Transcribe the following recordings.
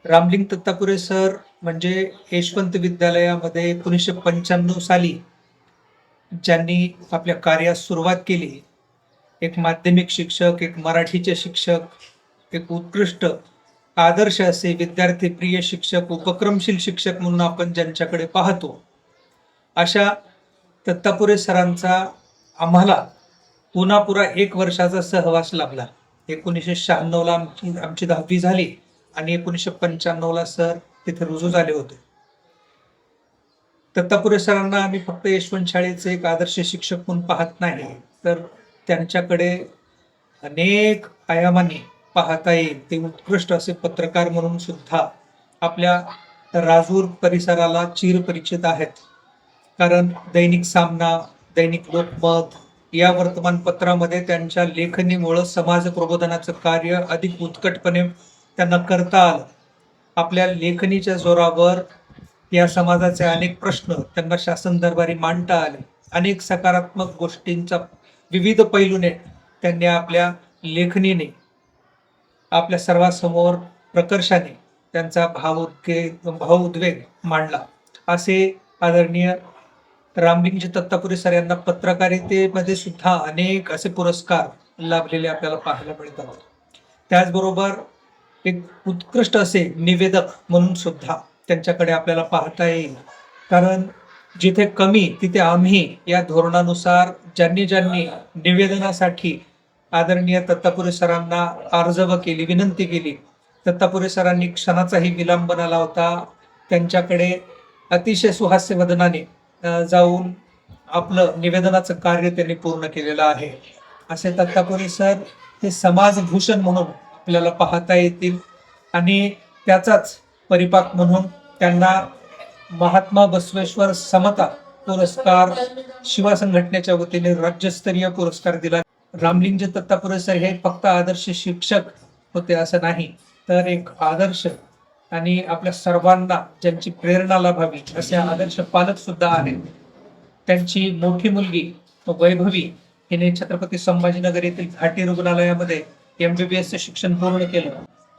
Ramling दत्तापुरे sir म्हणजे यशवंत विद्यालयामध्ये 1995 साली ज्यांनी आपल्या कार्यास सुरुवात केली. एक माध्यमिक शिक्षक, एक मराठीचे शिक्षक, एक उत्कृष्ट आदर्श असे विद्यार्थी प्रिय शिक्षक, उपक्रमशील शिक्षक म्हणून आपण ज्यांच्याकडे पाहतो, अशा दत्तापुरे सरांचा आम्हाला पुन्हा 1 वर्षाचा सहवास लाभला. 1996ला आमची 10वी झाली आणि 1995ला सर तिथे रुजू झाले होते. दत्तापुरे सरांना आम्ही फक्त यशवंत शाळेचे एक आदर्श शिक्षक म्हणून पाहत नाही, तर त्यांच्याकडे अनेक आयामांनी पाहता येईल. ते उत्कृष्ट असे पत्रकार म्हणून सुद्धा आपल्या राजूर परिसराला चिरपरिचित आहेत. कारण दैनिक सामना, दैनिक लोकमत या वर्तमानपत्रामध्ये त्यांच्या लेखणीमुळं समाज प्रबोधनाचं कार्य अधिक उत्कटपणे त्यांना करता आलं. आपल्या लेखणीच्या जोरावर या समाजाचे अनेक प्रश्न त्यांना शासन दरबारी मांडता आले. अनेक सकारात्मक गोष्टींचा विविध पैलूने त्यांनी आपल्या लेखणीने आपल्या सर्वांसमोर प्रकर्षाने त्यांचा भावोद्वेग मांडला. असे आदरणीय रामलिंगजी दत्तापुरे सर यांना पत्रकारितेमध्ये सुद्धा अनेक असे पुरस्कार लाभलेले आपल्याला पाहायला मिळतात. त्याचबरोबर एक उत्कृष्ट असे निवेदक म्हणून सुद्धा त्यांच्याकडे आपल्याला पाहता येईल. कारण जिथे कमी तिथे आम्ही या धोरणानुसार ज्यांनी निवेदनासाठी आदरणीय दत्तापुरे सरांना अर्जव केली, विनंती केली, दत्तापुरे सरांनी क्षणाचाही विलंब न लावता त्यांच्याकडे अतिशय सुहास्य वदनाने जाऊन आपलं निवेदनाचं कार्य त्यांनी पूर्ण केलेलं आहे. असे दत्तापुरे सर हे समाजभूषण म्हणून आपल्याला पाहता येतील आणि त्याचाच परिपाक म्हणून त्यांना महात्मा बसवेश्वर समता पुरस्कार शिवा संघटनेच्या वतीने राज्यस्तरीय पुरस्कार दिला. रामलिंगजी दत्तापुरे सर हे फक्त आदर्श शिक्षक होते असं नाही, तर एक आदर्श आणि आपल्या सर्वांना ज्यांची प्रेरणा लाभावी असे आदर्श पालक सुद्धा आहेत. त्यांची मोठी मुलगी वैभवी हिने छत्रपती संभाजीनगर येथील घाटी रुग्णालयामध्ये MBBS शिक्षण पूर्ण केलं.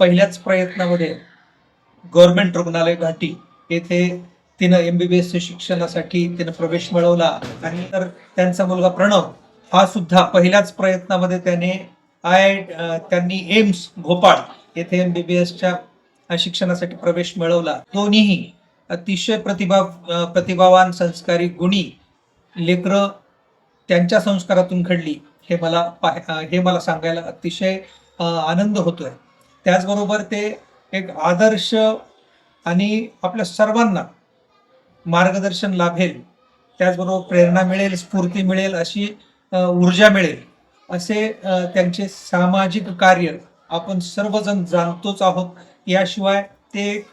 पहिल्याच प्रयत्नामध्ये गव्हर्नमेंट रुग्णालय घाटी येथे तिनं MBBS शिक्षणासाठी तिनं प्रवेश मिळवला. आणि तर त्यांचा मुलगा प्रणव हा सुद्धा पहिल्याच प्रयत्नामध्ये त्यांनी एम्स भोपाळ येथे MBBSच्या शिक्षणासाठी प्रवेश मिळवला. दोन्हीही अतिशय प्रतिभावान, संस्कारी, गुणी लेकरं त्यांच्या संस्कारातून घडली हे मला सांगायला अतिशय आनंद होतोय. त्याचबरोबर ते एक आदर्श आणि आपल्या सर्वांना मार्गदर्शन लाभेल, त्याचबरोबर प्रेरणा मिळेल, स्फूर्ती मिळेल, अशी ऊर्जा मिळेल असे त्यांचे सामाजिक कार्य आपण सर्वजण जाणतोच आहोत. याशिवाय ते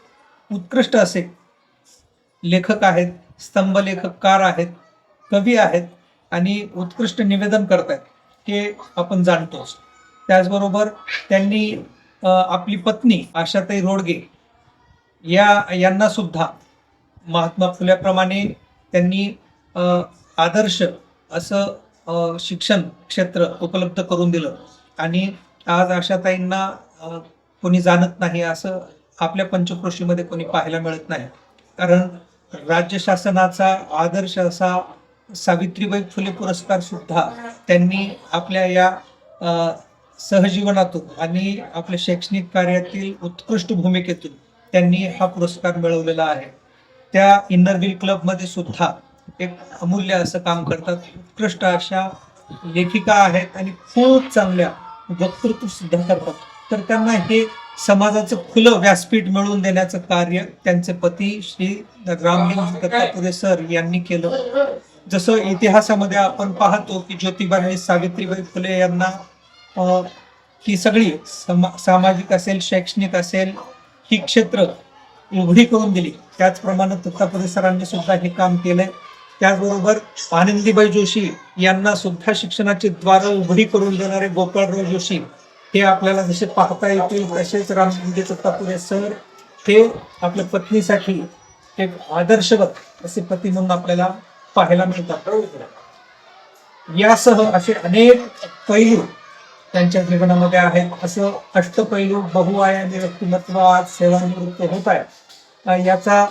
उत्कृष्ट असे लेखक आहेत, स्तंभलेखककार आहेत, कवी आहेत आणि उत्कृष्ट निवेदन करतात हे आपण जाणतोच. त्याचबरोबर त्यांनी आपली पत्नी आशाताई रोडगे यांना सुद्धा महात्मा फुल्याप्रमाणे त्यांनी आदर्श असं शिक्षण क्षेत्र उपलब्ध करून दिलं. आणि आज आशाताईंना कोणी जाणत नाही असं आपल्या पंचक्रोशीमध्ये कोणी पाहायला मिळत नाही. कारण राज्य शासनाचा आदर्श असा सावित्रीबाई फुले पुरस्कार सुद्धा त्यांनी आपल्या या सहजीवनातून आणि आपल्या शैक्षणिक कार्यातील उत्कृष्ट भूमिकेतून त्यांनी हा पुरस्कार मिळवलेला आहे. त्या इन्नर व्हील क्लबमध्ये सुद्धा एक अमूल्य असं काम करतात. उत्कृष्ट अशा लेखिका आहेत आणि खूप चांगल्या वक्तृत्व सुद्धा करतात. तर त्यांना हे समाजाचं खुलं व्यासपीठ मिळवून देण्याचं कार्य त्यांचे पती श्री रामलिंग दत्तापुरे सर यांनी केलं. जसं इतिहासामध्ये आपण पाहतो की ज्योतिबा आणि सावित्रीबाई फुले यांना ही सगळी सामाजिक असेल, शैक्षणिक असेल, ही क्षेत्र उघडी करून दिली, त्याचप्रमाणे दत्तापुरे सरांनी सुद्धा हे काम केलंय. त्याचबरोबर आनंदीबाई जोशी यांना सुद्धा शिक्षणाची द्वार उघडी करून देणारे गोपाळराव जोशी हे आपल्याला जसे पाहता येतील, तसेच रामलिंग दत्तापुरे सर हे आपल्या पत्नीसाठी एक आदर्शवत असे पती म्हणून आपल्याला पाहायला मिळतात. यासह असे अनेक पैलू त्यांच्या जीवनामध्ये आहेत. असं अष्टपैलू बहुआयामी व्यक्तिमत्व आज सेवानिवृत्त होत आहे. याचा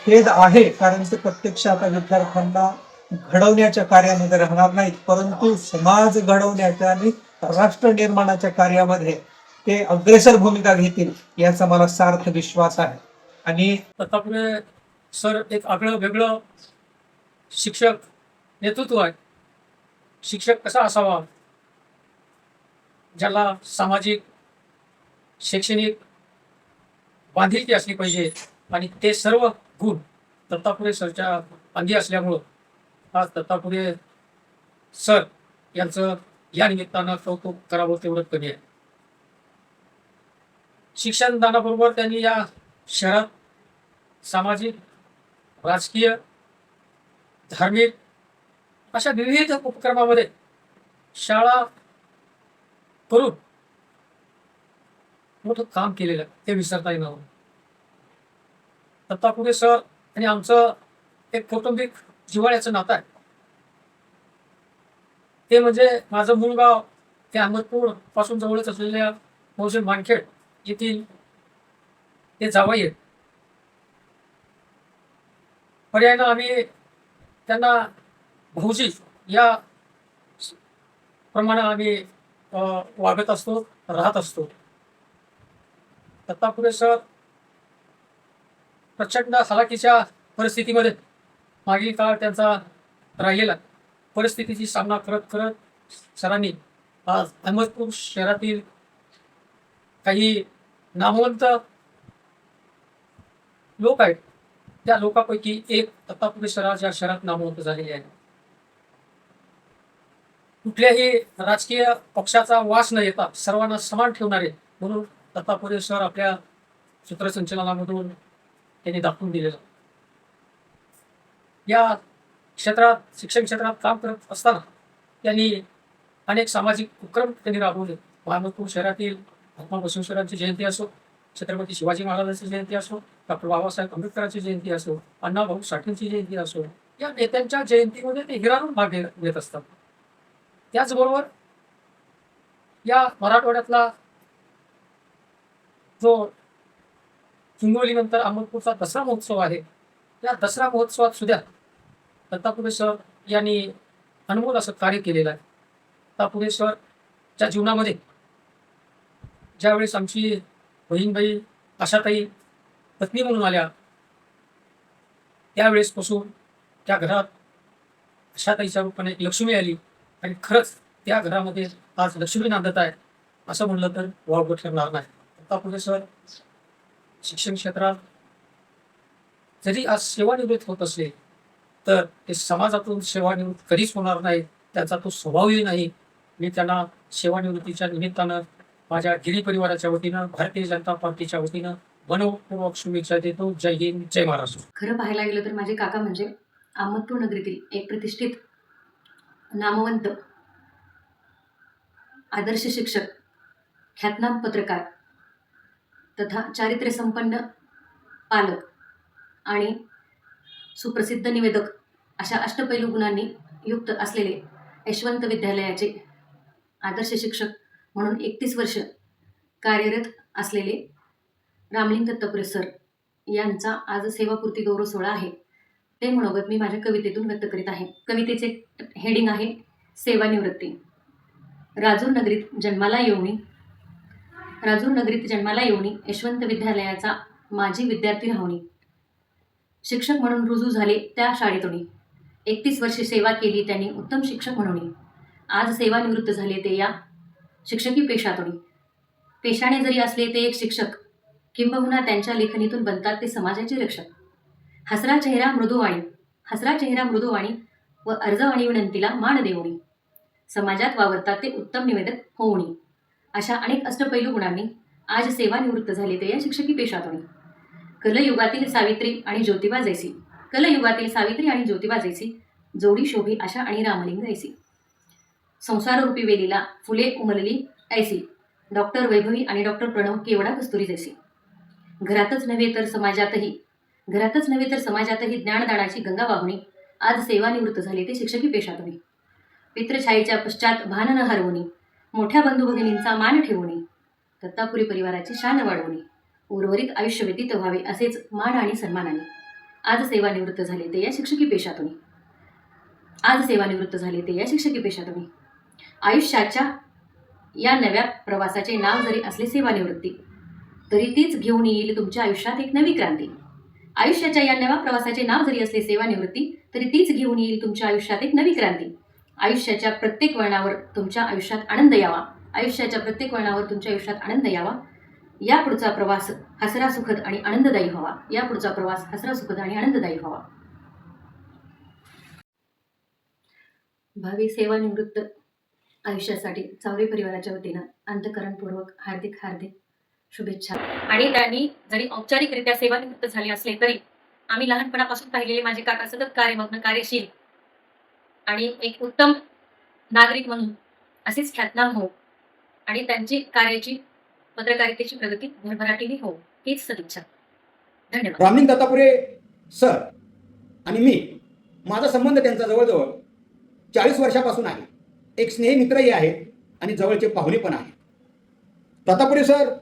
खेद आहे, कारण ते प्रत्यक्षात विद्यार्थ्यांना घडवण्याच्या कार्यामध्ये राहणार नाहीत, परंतु समाज घडवण्याच्या आणि राष्ट्र निर्माणाच्या कार्यामध्ये ते अग्रेसर भूमिका घेतील याचा मला सार्थ विश्वास आहे. आणि दत्तापुरे सर एक आगळं वेगळं शिक्षक नेतृत्व आहे. शिक्षक कसा असावा, ज्याला सामाजिक शैक्षणिक बांधिलकी असली पाहिजे, आणि ते सर्व गुण दत्तापुरे सरच्या अंगी असल्यामुळं आज दत्तापुरे सर यांचं या निमित्तानं कौतुक करावं तेवढं कमी आहे. शिक्षण दानाबरोबर त्यांनी या शहरात सामाजिक, राजकीय, धार्मिक अशा विविध उपक्रमामध्ये शाळा करून मोठं काम केलेलं आहे, ते विसरता येणार नाही. दत्तापुरे सर आणि आमचं एक कौटुंबिक जिव्हाळ्याचं नातं आहे. ते म्हणजे माझं मूळ गाव ते अहमदपूर पासून जवळच असलेल्या मोहसिन मानखेड येथील ते जावई आहेत. पर्यायानं आम्ही त्यांना भाऊजी या प्रमाणे आम्ही वागत असतो, राहत असतो. दत्तापुरे सर प्रचंड हलाखीच्या परिस्थितीमध्ये मागील काळ त्यांचा राहिलेला परिस्थितीची सामना करत करत सरांनी आज अहमदपूर शहरातील काही नामवंत लोक आहेत, त्या लोकांपैकी एक दत्तापुरे सर या शहरात नामवंत झालेले आहे. कुठल्याही राजकीय पक्षाचा वास न येता सर्वांना समान ठेवणारे म्हणून दत्तापुरे सर आपल्या सूत्रसंचलनामधून त्यांनी दाखवून दिलेलं. या क्षेत्रात, शिक्षण क्षेत्रात काम करत असताना त्यांनी अनेक सामाजिक उपक्रम त्यांनी राबवले. अहमदपूर शहरातील महात्मा बसवेश्वरांची जयंती असो, छत्रपती शिवाजी महाराजांची जयंती असो, डॉक्टर बाबासाहेब आंबेडकरांची जयंती असो, अण्णाभाऊ साठेंची जयंती असो, या नेत्यांच्या जयंतीमध्ये ते हिरावून भाग घेत असतात. त्याचबरोबर या मराठवाड्यातला जो हिंगोलीनंतर अहमदपूरचा दसरा महोत्सव आहे, त्या दसरा महोत्सवात सुद्धा दत्तापुरे सर यांनी अनमोल असं कार्य केलेलं आहे. दत्तापुरे सरच्या जीवनामध्ये ज्यावेळेस आमची बहीणबाई आशाताई पत्नी म्हणून आल्या, त्यावेळेसपासून त्या घरात आशाताईच्या रूपाने एक लक्ष्मी आली, आणि खरंच त्या घरामध्ये आज लक्ष्मी नांदत आहे असं म्हणलं तर वावगं ठरणार नाही. दत्तापुरे सर शिक्षण क्षेत्रात जरी आज सेवानिवृत्त होत असले तर ते समाजातून सेवानिवृत्त कधीच होणार नाही, त्यांचा तो स्वभावही नाही. मी त्यांना सेवानिवृत्तीच्या निमित्तानं माझ्या गिरी परिवाराच्या वतीनं, भारतीय जनता पार्टीच्या वतीनं मनपूर्वक शुभेच्छा देतो. जय हिंद, जय महाराष्ट्र. खरं पाहायला गेलं तर माझे काका म्हणजे अहमदपूर नगरीतील एक प्रतिष्ठित, नामवंत, आदर्श शिक्षक, ख्यातनाम पत्रकार तथा चारित्र्यसंपन्न पालक आणि सुप्रसिद्ध निवेदक अशा अष्टपैलू गुणांनी युक्त असलेले यशवंत विद्यालयाचे आदर्श शिक्षक म्हणून 31 वर्ष कार्यरत असलेले रामलिंग दत्तापुरे सर यांचा आज सेवापूर्ती गौरव सोहळा आहे. ते मनोगत मी माझ्या कवितेतून व्यक्त करीत आहे. कवितेचे हेडिंग आहे सेवानिवृत्ती. राजूर नगरीत जन्माला येऊनी यशवंत विद्यालयाचा माजी विद्यार्थी राहुनी. शिक्षक म्हणून रुजू झाले त्या शाळेतून. 31 वर्षे सेवा केली त्यांनी उत्तम शिक्षक म्हणून. आज सेवानिवृत्त झाले ते या शिक्षकी पेशातून. पेशाने जरी असले ते एक शिक्षक, किंबहुना त्यांच्या लेखणीतून बनतात ते समाजाचे रक्षक. हसरा चेहरा मृदुवाणी व अर्जवाणी विनंतीला मान देऊनी. समाजात वावरतात ते उत्तम निवेदक होऊनी. अशा अनेक अष्टपैलू गुणांनी आज सेवानिवृत्त झाले ते या शिक्षकी पेशातून. कलयुगातील सावित्री आणि ज्योतिबा जैसी जोडी शोभी आशा आणि रामलिंग ऐसी. संसाररूपी वेलीला फुले उमलली ऐसी, डॉक्टर वैभवी आणि डॉक्टर प्रणव केवडा कस्तुरी जैसी. घरातच नव्हे तर समाजातही ज्ञानदानाची गंगा वाहुनी. आज सेवानिवृत्त झाले ते शिक्षकी पेशातून. पितृछायेच्या पश्चात भान न हरवुनी. मोठ्या बंधू भगिनींचा मान ठेवणे, दत्तापुरी परिवाराची शान वाढवणे, उर्वरित आयुष्य व्यतीत व्हावे असेच मान आणि सन्मानाने आज सेवानिवृत्त झाले ते या शिक्षकी पेशातून. आयुष्याच्या या नव्या प्रवासाचे नाव जरी असले सेवानिवृत्ती, तरी तीच घेऊन येईल तुमच्या आयुष्यात एक नवी क्रांती. आयुष्याच्या या नव्या प्रवासाचे नाव जरी असले सेवानिवृत्ती, तरी तीच घेऊन येईल तुमच्या आयुष्यात एक नवी क्रांती. आयुष्याच्या प्रत्येक वळणावर तुमच्या आयुष्यात आनंद यावा. या पुढचा प्रवास हसरा सुखद आणि आनंददायी व्हावा. भावी सेवानिवृत्त आयुष्यासाठी चावरे परिवाराच्या वतीनं अंतःकरणपूर्वक हार्दिक शुभेच्छा. आणि त्यांनी जरी औपचारिकरित्या सेवानिवृत्त झाले असले तरी आम्ही लहानपणापासून पाहिलेले माझे काका सतत कार्यमग्न, कार्यशील आणि एक उत्तम नागरिक म्हणून असेच ख्यातनाम हो आणि त्यांची कार्याची पत्रकारितेची प्रगती भरभराटीने हो, हीच सदिच्छा. धन्यवाद. रामलिंग दत्तापुरे सर आणि मी, माझा संबंध त्यांचा जवळजवळ 40 वर्षापासून आहे. एक स्नेही मित्रही आहे आणि जवळचे पाहुणे पण आहे. दत्तापुरे सर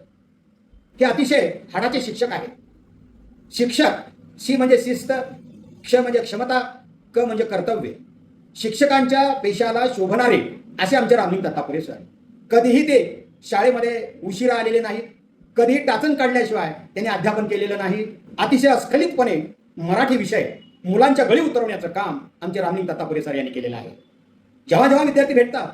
हे अतिशय हाडाचे शिक्षक आहेत. शिक्षक, शी म्हणजे शिस्त, क्ष म्हणजे क्षमता, क म्हणजे कर्तव्य. शिक्षकांच्या पेशाला शोभणारे असे आमचे रामलिंग दत्तापुरे सर. कधीही ते शाळेमध्ये उशिरा आलेले नाहीत, कधीही टाचण काढल्याशिवाय त्यांनी अध्यापन केलेलं नाही. अतिशय अस्खलितपणे मराठी विषय मुलांच्या गळी उतरवण्याचं काम आमचे रामलिंग दत्तापुरे सर यांनी केलेलं आहे. जेव्हा जेव्हा विद्यार्थी भेटतात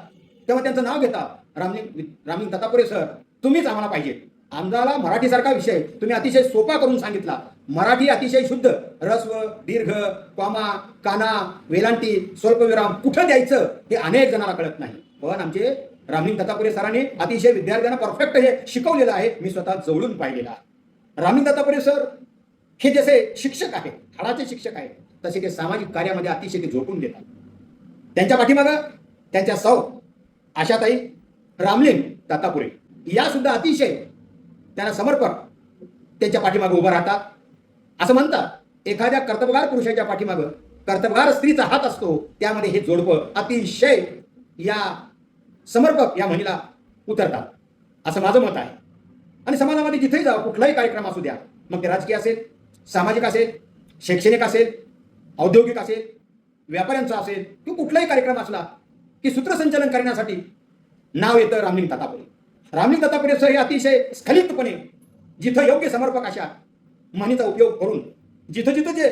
तेव्हा त्यांचं नाव घेतात, रामलिंग दत्तापुरे सर तुम्हीच आम्हाला पाहिजे. आम्हाला मराठीसारखा विषय तुम्ही अतिशय सोपा करून सांगितला. मराठी अतिशय शुद्ध, रस्व, दीर्घ, कॉमा, काना, वेलांटी, स्वल्पविराम कुठं द्यायचं हे अनेक जणांना कळत नाही. पण आमचे रामलिंग दत्तापुरे सरांनी अतिशय विद्यार्थ्यांना परफेक्ट हे शिकवलेलं आहे. मी स्वतः जवळून पाहिलेलं आहे. रामलिंग दत्तापुरे सर हे जसे शिक्षक आहेत, हाडाचे शिक्षक आहेत, तसे ते सामाजिक कार्यामध्ये अतिशय ते झोकून देतात. त्यांच्या पाठीमागं त्यांच्या सौ आशाताई रामलिंग दत्तापुरे या सुद्धा अतिशय त्यांना समर्पक त्यांच्या पाठीमागं उभं राहतात. असं म्हणतात एखाद्या कर्तबगार पुरुषाच्या पाठीमागं कर्तबगार स्त्रीचा हात असतो, त्यामध्ये हे जोडपं अतिशय या समर्पक या महिला उतरतात असं माझं मत आहे. आणि समाजामध्ये जिथेही जावं, कुठलाही कार्यक्रम असू द्या, मग ते राजकीय असेल, सामाजिक असेल, शैक्षणिक असेल, औद्योगिक असेल, व्यापाऱ्यांचा असेल, किंवा कुठलाही कार्यक्रम असला की सूत्रसंचालन करण्यासाठी नाव येतं रामलिंग दत्तापुरे. रामलिंग दत्तापुरे सर हे अतिशय स्खलितपणे जिथं योग्य समर्पक अशा म्हणीचा उपयोग करून जिथं जिथं जे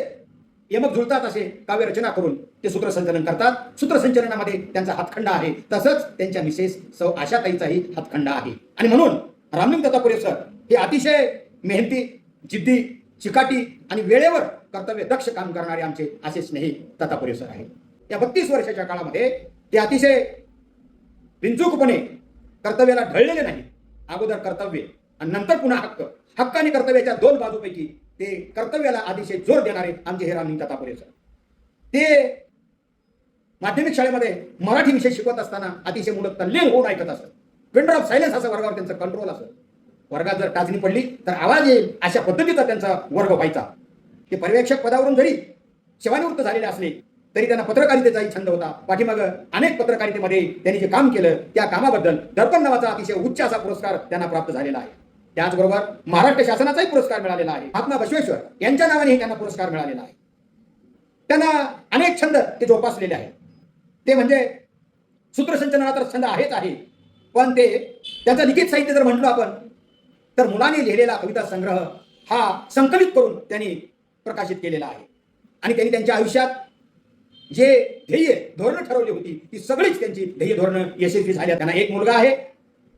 यमक जुळतात असे काव्य रचना करून ते सूत्रसंचालन करतात. सूत्रसंचालनामध्ये त्यांचा हातखंडा आहे, तसंच त्यांच्या मिसेस सौ आशाताईचाही हातखंडा आहे. आणि म्हणून रामलिंग दत्तापुरे सर हे अतिशय मेहनती, जिद्दी, चिकाटी आणि वेळेवर कर्तव्य दक्ष काम करणारे आमचे असे स्नेही दत्तापुरे सर आहेत. या 32 वर्षाच्या काळामध्ये ते अतिशय बिनचूकपणे कर्तव्याला ढळलेले नाही. अगोदर कर्तव्य आणि नंतर पुन्हा हक्क आणि कर्तव्याच्या दोन बाजूपैकी ते कर्तव्याला अतिशय जोर देणारे आमचे हे रामलिंग दत्तापुरे सर. ते माध्यमिक शाळेमध्ये मराठी विषय शिकवत असताना अतिशय मुलं तल्लीन होऊन ऐकत असत. विंडर ऑफ सायलेन्स असं वर्गावर त्यांचं कंट्रोल असत. वर्गात जर टाचणी पडली तर आवाज येईल अशा पद्धतीचा त्यांचा वर्ग व्हायचा. ते पर्यवेक्षक पदावरून जरी सेवानिवृत्त झालेले असले तरी त्यांना पत्रकारितेचाही छंद होता. पाठीमागं अनेक पत्रकारितेमध्ये त्यांनी जे काम केलं त्या कामाबद्दल दर्पण नावाचा अतिशय उच्च असा पुरस्कार त्यांना प्राप्त झालेला आहे. त्याचबरोबर महाराष्ट्र शासनाचाही पुरस्कार मिळालेला आहे. महात्मा बसवेश्वर यांच्या नावानेही त्यांना पुरस्कार मिळालेला आहे. त्यांना अनेक छंद ते जोपासलेले आहेत. ते म्हणजे सूत्रसंचालनाचा छंद आहेच आहे, पण ते त्यांचं लिखित साहित्य जर म्हटलं आपण तर मुलांनी लिहिलेला कविता संग्रह हा संकलित करून त्यांनी प्रकाशित केलेला आहे. आणि त्यांनी त्यांच्या आयुष्यात जे ध्येय धोरणं ठरवली होती ती सगळीच त्यांची ध्येय धोरणं यशस्वी झाली. त्यांना एक मुलगा आहे,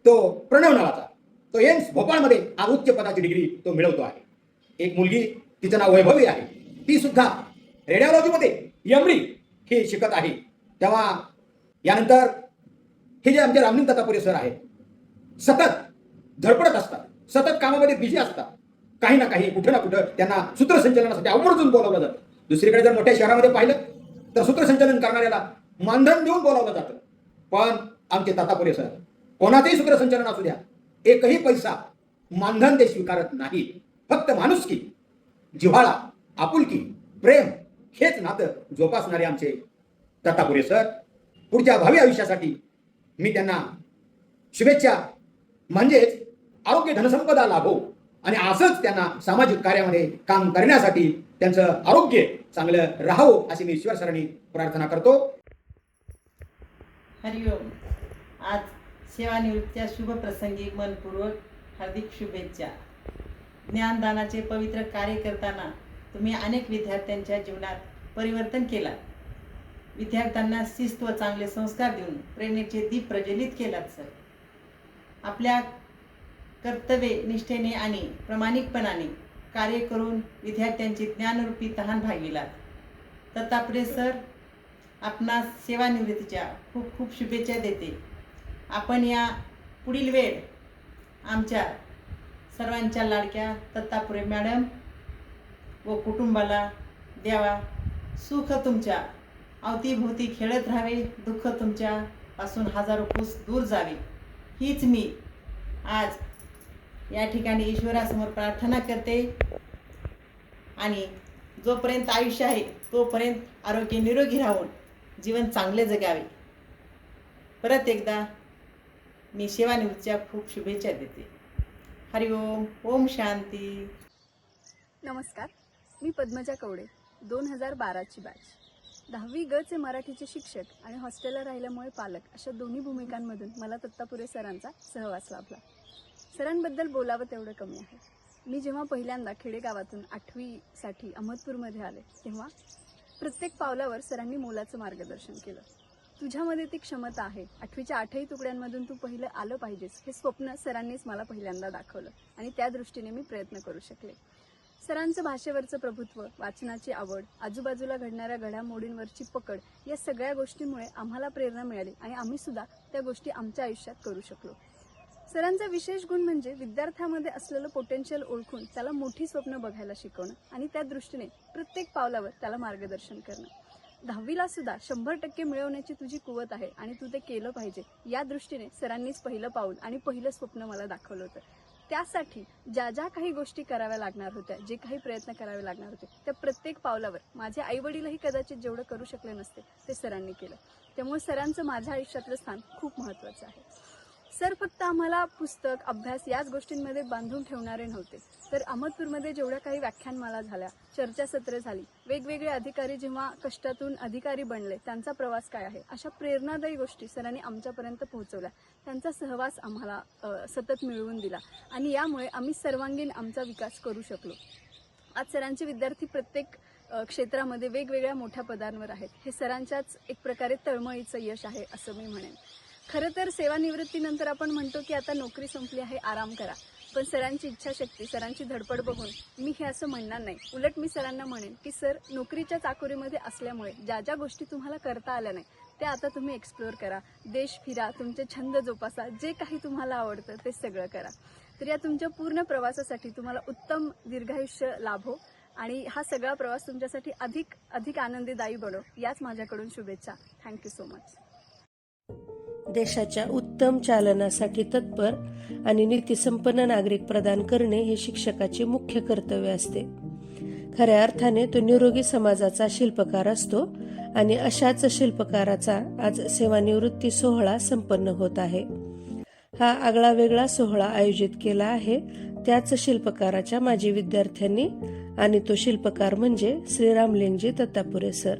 तो प्रणव नावाचा, तो एम्स भोपाळमध्ये उच्च पदाची डिग्री तो मिळवतो आहे. एक मुलगी, तिचं नाव वैभवी आहे, ती सुद्धा रेडिओलॉजीमध्ये यमरी हे शिकत आहे. तेव्हा यानंतर हे जे आमचे रामलिंग दत्तापुरे सर आहेत सतत धडपडत असतात, सतत कामामध्ये बिझी असतात. काही ना काही कुठं ना कुठं त्यांना सूत्रसंचालनासाठी आवर्जून बोलावलं जातं. दुसरीकडे जर मोठ्या शहरामध्ये पाहिलं तर सूत्रसंचालन करणाऱ्याला मानधन देऊन बोलावलं जातं. पण आमचे दत्तापुरे सर कोणाचंही सूत्रसंचालन असू द्या, एकही पैसा मानधन ते स्वीकारत नाही. फक्त माणुसकी, जिव्हाळा, आपुलकी, प्रेम हेच नातं जोपासणारे आमचे दत्तापुरे सर. पुढच्या भावी आयुष्यासाठी मी त्यांना शुभेच्छा. म्हणजेच आरोग्य धनसंपदा लाभो आणि असंच त्यांना सामाजिक कार्यामध्ये काम करण्यासाठी त्यांचं आरोग्य चांगलं राहावं अशी मी ईश्वर सरांनी प्रार्थना करतो. हरिओम. आज सेवानिवृत्तीच्या शुभप्रसंगी मनपूर्वक हार्दिक शुभेच्छा. ज्ञानदानाचे पवित्र कार्य करताना तुम्ही अनेक विद्यार्थ्यांच्या जीवनात परिवर्तन केलात. विद्यार्थ्यांना शिस्त व चांगले संस्कार देऊन प्रेरणेचे दीप प्रज्वलित केलात सर. आपल्या कर्तव्य निष्ठेने आणि प्रामाणिकपणाने कार्य करून विद्यार्थ्यांची ज्ञानरूपी तहान भागविलात. दत्तापुरे सर, आपणास सेवानिवृत्तीच्या खूप खूप शुभेच्छा देते. आपण या पुढील वेळ आमच्या सर्वांच्या लाडक्या दत्तापुरे मॅडम व कुटुंबाला द्यावा. सुख तुमच्या अवतीभोवती खेळत राहावे, दुःख तुमच्यापासून हजारो कोस दूर जावे, हीच मी आज या ठिकाणी ईश्वरासमोर प्रार्थना करते. आणि जोपर्यंत आयुष्य आहे तोपर्यंत आरोग्य निरोगी राहून जीवन चांगले जगावे. परत एकदा मी सेवानिवृत्तीच्या खूप शुभेच्छा देते. हरिओम. ओम शांती. नमस्कार, मी पद्मजा कवडे, 2012ची बॅच. 10वी ग चे मराठीचे शिक्षक आणि हॉस्टेलला राहिल्यामुळे पालक अशा दोन्ही भूमिकांमधून मला दत्तापुरे सरांचा सहवास लाभला. सरांबद्दल बोलावं तेवढं कमी आहे. मी जेव्हा पहिल्यांदा खेडेगावातून 8वीसाठी अहमदपूरमध्ये आले तेव्हा प्रत्येक पावलावर सरांनी मोलाचं मार्गदर्शन केलं. तुझ्यामध्ये ती क्षमता आहे, 8वीच्या 8ही तुकड्यांमधून तू पहिलं आलं पाहिजेस, हे स्वप्न सरांनीच मला पहिल्यांदा दाखवलं आणि त्या दृष्टीने मी प्रयत्न करू शकले. सरांचं भाषेवरचं प्रभुत्व, वाचनाची आवड, आजूबाजूला घडणाऱ्या घडामोडींवरची पकड, या सगळ्या गोष्टींमुळे आम्हाला प्रेरणा मिळाली आणि आम्ही सुद्धा त्या गोष्टी आमच्या आयुष्यात करू शकलो. सरांचा विशेष गुण म्हणजे विद्यार्थ्यामध्ये असलेलं पोटेन्शियल ओळखून त्याला मोठी स्वप्न बघायला शिकवणं आणि त्या दृष्टीने प्रत्येक पावलावर त्याला मार्गदर्शन करणं. 10वीला सुद्धा 100% मिळवण्याची तुझी कुवत आहे आणि तू ते केलं पाहिजे, या दृष्टीने सरांनीच पहिलं पाऊल आणि पहिलं स्वप्न मला दाखवलं होतं. त्यासाठी ज्या ज्या काही गोष्टी कराव्या लागणार होत्या, जे काही प्रयत्न करावे लागणार होते, त्या प्रत्येक पावलावर माझे आईवडीलही कदाचित जेवढं करू शकले नसते ते सरांनी केलं. त्यामुळे सरांचं माझ्या आयुष्यातलं स्थान खूप महत्त्वाचं आहे. सर फक्त आम्हाला पुस्तक, अभ्यास याच गोष्टींमध्ये बांधून ठेवणारे नव्हते, तर अहमदपूरमध्ये जेवढ्या काही व्याख्यानमाला झाल्या, चर्चासत्रे झाली, वेगवेगळे अधिकारी जेव्हा कष्टातून अधिकारी बनले त्यांचा प्रवास काय आहे, अशा प्रेरणादायी गोष्टी सरांनी आमच्यापर्यंत पोहोचवल्या. त्यांचा सहवास आम्हाला सतत मिळवून दिला आणि यामुळे आम्ही सर्वांगीण आमचा विकास करू शकलो. आज सरांचे विद्यार्थी प्रत्येक क्षेत्रामध्ये वेगवेगळ्या मोठ्या पदांवर आहेत. हे सरांच्याच एक प्रकारे तळमळीचं यश आहे असं मी म्हणेन. खरं तर सेवानिवृत्तीनंतर आपण म्हणतो की आता नोकरी संपली आहे, आराम करा. पण सरांची इच्छाशक्ती, सरांची धडपड बघून मी हे असं म्हणणार नाही. उलट मी सरांना म्हणेन की सर, नोकरीच्या चाकोरीमध्ये असल्यामुळे ज्या ज्या गोष्टी तुम्हाला करता आल्या नाही त्या आता तुम्ही एक्सप्लोअर करा, देश फिरा, तुमचे छंद जोपासा, जे काही तुम्हाला आवडतं ते सगळं करा. तर या तुमच्या पूर्ण प्रवासासाठी तुम्हाला उत्तम दीर्घायुष्य लाभो आणि हा सगळा प्रवास तुमच्यासाठी अधिक अधिक आनंददायी बनो, याच माझ्याकडून शुभेच्छा. Thank you so much. देशाच्या उत्तम चालनासाठी तत्पर आणि नीतिसंपन्न नागरिक प्रदान करणे हे शिक्षकाचे मुख्य कर्तव्य असते. खऱ्या अर्थाने तो निरोगी समाजाचा शिल्पकार असतो आणि अशाच शिल्पकाराचा आज सेवानिवृत्ती सोहळा संपन्न होत आहे. हा आगळा वेगळा सोहळा आयोजित केला आहे त्याच शिल्पकाराच्या माजी विद्यार्थ्यांनी आणि तो शिल्पकार म्हणजे श्री रामलिंगजी दत्तापुरे सर.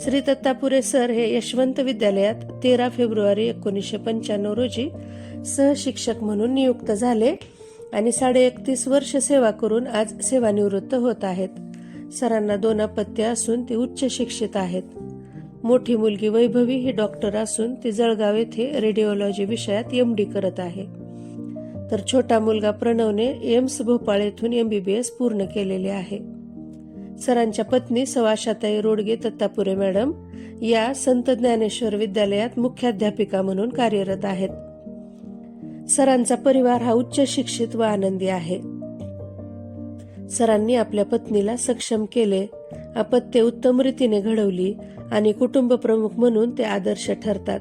श्री दत्तापुरे सर हे यशवंत विद्यालयात 13 फेब्रुवारी 1995 रोजी सहशिक्षक म्हणून नियुक्त झाले आणि 31.5 वर्ष सेवा करून आज सेवानिवृत्त होत आहेत. सरांना 2 अपत्य असून ते उच्च शिक्षित आहेत. मोठी मुलगी वैभवी ही डॉक्टर असून ती जळगाव येथे रेडिओलॉजी विषयात MD करत आहे. तर छोटा मुलगा प्रणवने एम्स भोपाळ येथून MBBS पूर्ण केलेले आहे. सरांच्या पत्नी सवाशाताई रोडगे दत्तापुरे मॅडम या संत ज्ञानेश्वर विद्यालयात मुख्याध्यापिका म्हणून कार्यरत आहेत. सरांचा परिवार हा उच्च शिक्षित व आनंदी आहे. सरांनी आपल्या पत्नीला सक्षम केले, अपत्ये उत्तम रीतीने घडवली आणि कुटुंब प्रमुख म्हणून ते आदर्श ठरतात.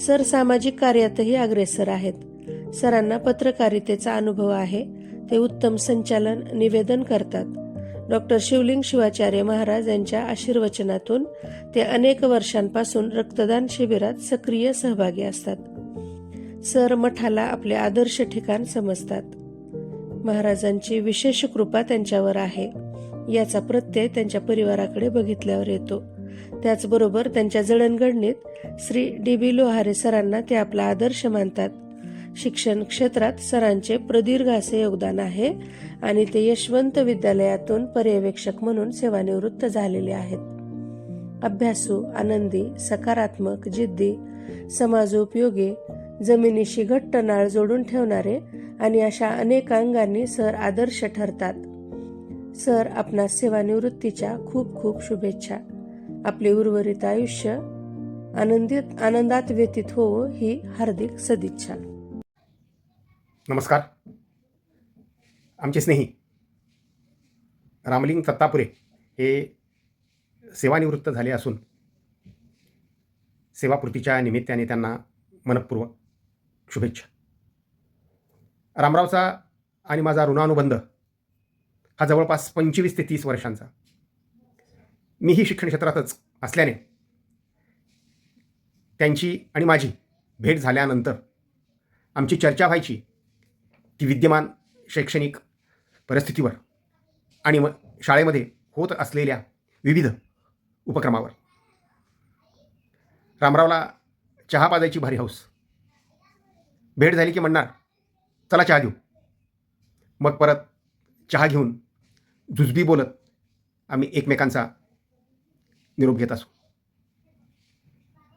सर सामाजिक कार्यातही अग्रेसर आहेत. सरांना पत्रकारितेचा अनुभव आहे. ते उत्तम संचालन, निवेदन करतात. डॉक्टर शिवलिंग शिवाचार्य महाराज यांच्या आशीर्वचनातून ते अनेक वर्षांपासून रक्तदान शिबिरात सक्रिय सहभागी असतात. सर मठाला आपले आदर्श ठिकाण समजतात. महाराजांची विशेष कृपा त्यांच्यावर आहे याचा प्रत्यय त्यांच्या परिवाराकडे बघितल्यावर येतो. त्याचबरोबर त्यांच्या जडणघडणीत श्री डी.बी. लोहारे सरांना ते आपला आदर्श मानतात. शिक्षण क्षेत्रात सरांचे प्रदीर्घ असे योगदान आहे आणि ते यशवंत विद्यालयातून पर्यवेक्षक म्हणून सेवानिवृत्त झालेले आहेत. अभ्यासू, आनंदी, सकारात्मक, जिद्दी, समाजोपयोगी, जमिनीशी घट्ट नाळ जोडून ठेवणारे आणि अशा अनेक अंगांनी सर आदर्श ठरतात. सर, आपणास सेवानिवृत्तीच्या खूप खूप शुभेच्छा. आपले उर्वरित आयुष्य आनंदात व्यतीत होवो ही हार्दिक सदिच्छा. नमस्कार. आमचे स्नेही रामलिंग दत्तापुरे हे सेवानिवृत्त झाले असून सेवापूर्तीच्या निमित्ताने त्यांना मनपूर्वक शुभेच्छा. रामरावचा आणि माझा ऋणानुबंध हा जवळपास 25 ते 30 वर्षांचा. मीही शिक्षण क्षेत्रातच असल्याने त्यांची आणि माझी भेट झाल्यानंतर आमची चर्चा व्हायची ती विद्यमान शैक्षणिक परिस्थितीवर आणि शाळेमध्ये होत असलेल्या विविध उपक्रमावर. रामरावला चहा पाजायची भारी हौस. भेट झाली की म्हणणार, चला चहा घेऊ. मग परत चहा घेऊन जुजबी बोलत आम्ही एकमेकांचा निरोप घेत असू.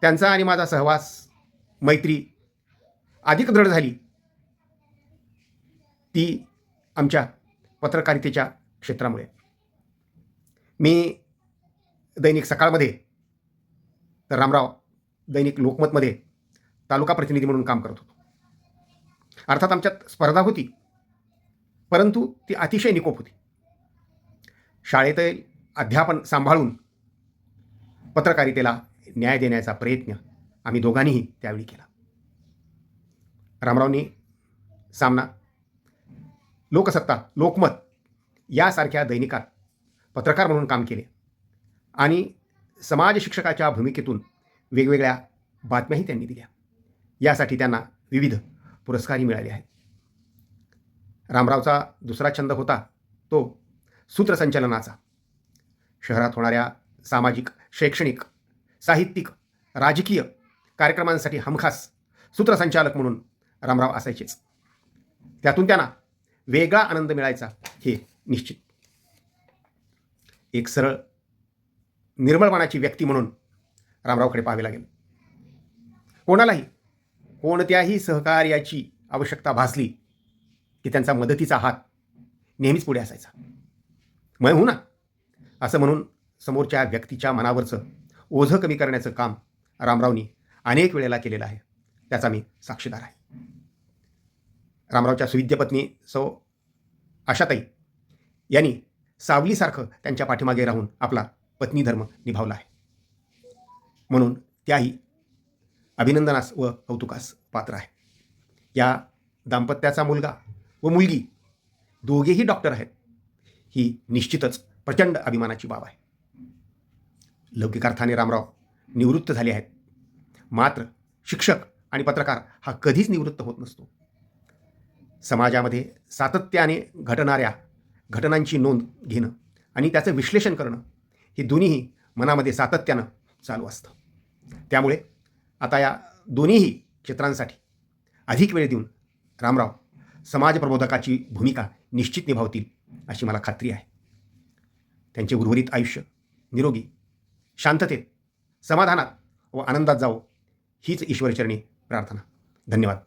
त्यांचा आणि माझा सहवास, मैत्री अधिक दृढ झाली ती आमच्या पत्रकारितेच्या क्षेत्रामुळे. मी दैनिक सकाळमध्ये तर रामराव दैनिक लोकमतमध्ये तालुका प्रतिनिधी म्हणून काम करत होतो. अर्थात आमच्यात स्पर्धा होती, परंतु ती अतिशय निकोप होती. शाळेतील अध्यापन सांभाळून पत्रकारितेला न्याय देण्याचा प्रयत्न आम्ही दोघांनीही त्यावेळी केला. रामरावनी सामना, लोकसत्ता, लोकमत यासारख्या दैनिकात पत्रकार म्हणून काम केले आणि समाज शिक्षकाच्या भूमिकेतून वेगवेगळ्या बातम्याही त्यांनी दिल्या. यासाठी त्यांना विविध पुरस्कारही मिळाले आहेत. रामरावचा दुसरा छंद होता तो सूत्रसंचलनाचा. शहरात होणाऱ्या सामाजिक, शैक्षणिक, साहित्यिक, राजकीय कार्यक्रमांसाठी हमखास सूत्रसंचालक म्हणून रामराव असायचेच. त्यातून त्यांना वेगळा आनंद मिळायचा हे निश्चित. एक सरळ, निर्मळपणाची व्यक्ती म्हणून रामरावकडे पाहावे लागेल. कोणालाही कोणत्याही सहकार्याची आवश्यकता भासली की त्यांचा मदतीचा हात नेहमीच पुढे असायचा. मग हो ना असं म्हणून समोरच्या व्यक्तीच्या मनावरचं ओझं कमी करण्याचं काम रामरावनी अनेक वेळेला केलेलं आहे. त्याचा मी साक्षीदार आहे. रामरावच्या सुविद्य पत्नी सौ आशाताई यांनी सावलीसारखं त्यांच्या पाठीमागे राहून आपला पत्नी धर्म निभावला आहे. म्हणून त्याही अभिनंदनास व कौतुकास पात्र आहे. या दाम्पत्याचा मुलगा व मुलगी दोघेही डॉक्टर आहेत. ही निश्चितच प्रचंड अभिमानाची बाब आहे. लौकिकार्थाने रामराव निवृत्त झाले आहेत, मात्र शिक्षक आणि पत्रकार हा कधीच निवृत्त होत नसतो. समाजामध्ये सातत्याने घडणाऱ्या घटनांची नोंद घेणं आणि त्याचं विश्लेषण करणं हे दोन्हीही मनामध्ये सातत्यानं चालू असतं. त्यामुळे आता या दोन्हीही क्षेत्रांसाठी अधिक वेळ देऊन रामराव समाजप्रबोधकाची भूमिका निश्चित निभावतील अशी मला खात्री आहे. त्यांचे उर्वरित आयुष्य निरोगी, शांततेत, समाधानात व आनंदात जावो हीच ईश्वरचरणी प्रार्थना. धन्यवाद.